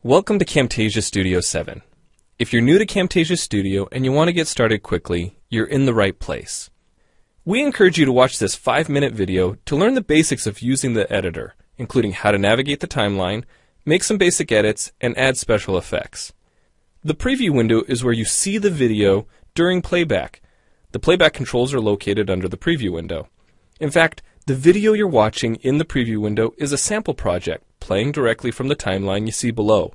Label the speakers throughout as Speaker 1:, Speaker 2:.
Speaker 1: Welcome to Camtasia Studio 7. If you're new to Camtasia Studio and you want to get started quickly, you're in the right place. We encourage you to watch this 5-minute video to learn the basics of using the editor, including how to navigate the timeline, make some basic edits, and add special effects. The preview window is where you see the video during playback. The playback controls are located under the preview window. In fact, the video you're watching in the preview window is a sample project playing directly from the timeline you see below.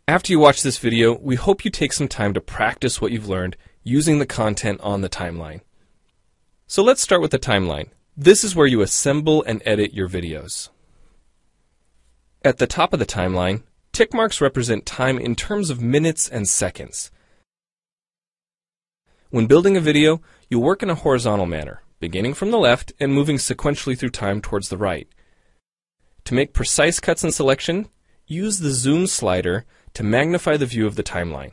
Speaker 1: After you watch this video, we hope you take some time to practice what you've learned using the content on the timeline. So let's start with the timeline. This is where you assemble and edit your videos. At the top of the timeline, tick marks represent time in terms of minutes and seconds. When building a video, you'll work in a horizontal manner, beginning from the left and moving sequentially through time towards the right. To make precise cuts and selection, use the zoom slider to magnify the view of the timeline.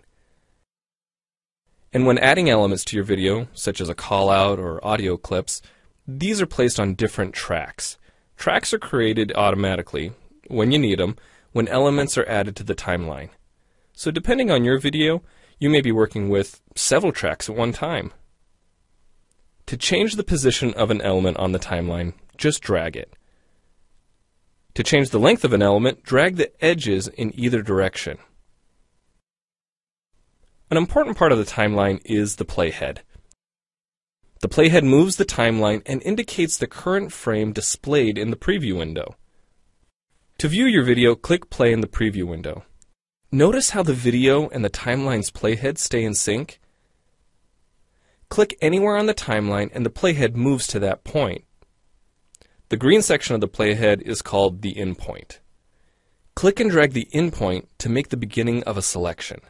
Speaker 1: And when adding elements to your video, such as a call-out or audio clips, these are placed on different tracks. Tracks are created automatically, when you need them, when elements are added to the timeline. So depending on your video, you may be working with several tracks at one time. To change the position of an element on the timeline, just drag it. To change the length of an element, drag the edges in either direction. An important part of the timeline is the playhead. The playhead moves the timeline and indicates the current frame displayed in the preview window. To view your video, click play in the preview window. Notice how the video and the timeline's playhead stay in sync? Click anywhere on the timeline and the playhead moves to that point. The green section of the playhead is called the in point. Click and drag the in point to make the beginning of a selection.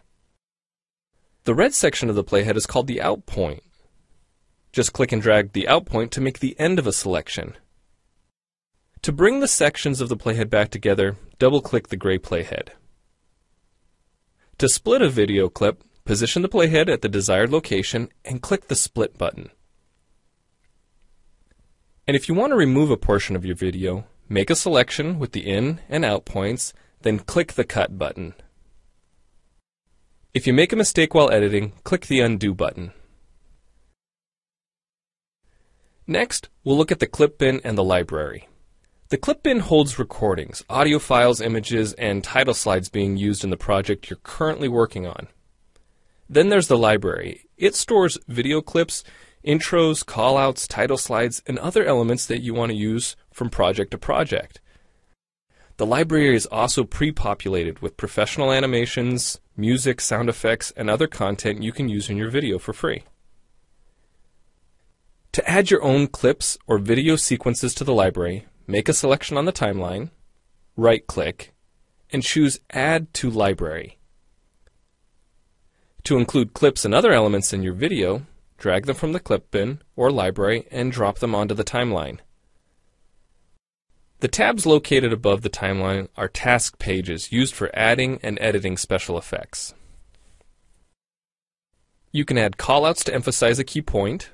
Speaker 1: The red section of the playhead is called the out point. Just click and drag the out point to make the end of a selection. To bring the sections of the playhead back together, double-click the gray playhead. To split a video clip, position the playhead at the desired location and click the split button. And if you want to remove a portion of your video, make a selection with the in and out points, then click the cut button. If you make a mistake while editing, click the undo button. Next, we'll look at the clip bin and the library. The clip bin holds recordings, audio files, images, and title slides being used in the project you're currently working on. Then there's the library. It stores video clips, intros, callouts, title slides, and other elements that you want to use from project to project. The library is also pre-populated with professional animations, music, sound effects, and other content you can use in your video for free. To add your own clips or video sequences to the library, make a selection on the timeline, right-click, and choose Add to Library. To include clips and other elements in your video, drag them from the clip bin or library and drop them onto the timeline. The tabs located above the timeline are task pages used for adding and editing special effects. You can add callouts to emphasize a key point.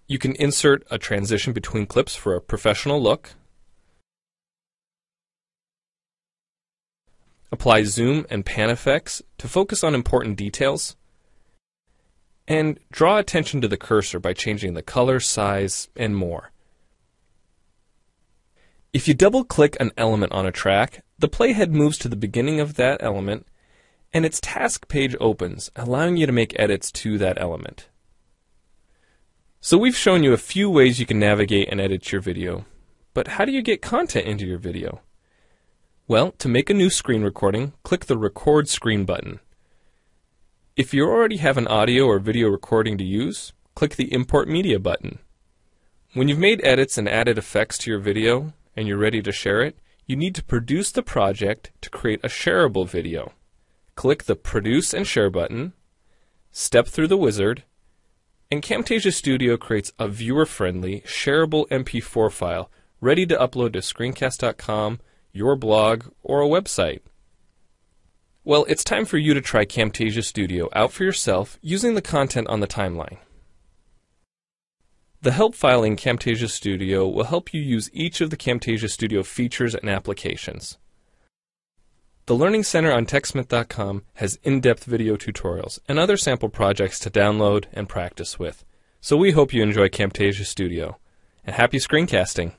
Speaker 1: You can insert a transition between clips for a professional look. Apply zoom and pan effects to focus on important details. And draw attention to the cursor by changing the color, size, and more. If you double-click an element on a track, the playhead moves to the beginning of that element, and its task page opens, allowing you to make edits to that element. So we've shown you a few ways you can navigate and edit your video, but how do you get content into your video? Well, to make a new screen recording, click the Record Screen button. If you already have an audio or video recording to use, click the Import Media button. When you've made edits and added effects to your video and you're ready to share it, you need to produce the project to create a shareable video. Click the Produce and Share button, step through the wizard, and Camtasia Studio creates a viewer-friendly, shareable MP4 file ready to upload to screencast.com, your blog, or a website. Well, it's time for you to try Camtasia Studio out for yourself using the content on the timeline. The help file in Camtasia Studio will help you use each of the Camtasia Studio features and applications. The Learning Center on TechSmith.com has in-depth video tutorials and other sample projects to download and practice with. So we hope you enjoy Camtasia Studio. And happy screencasting!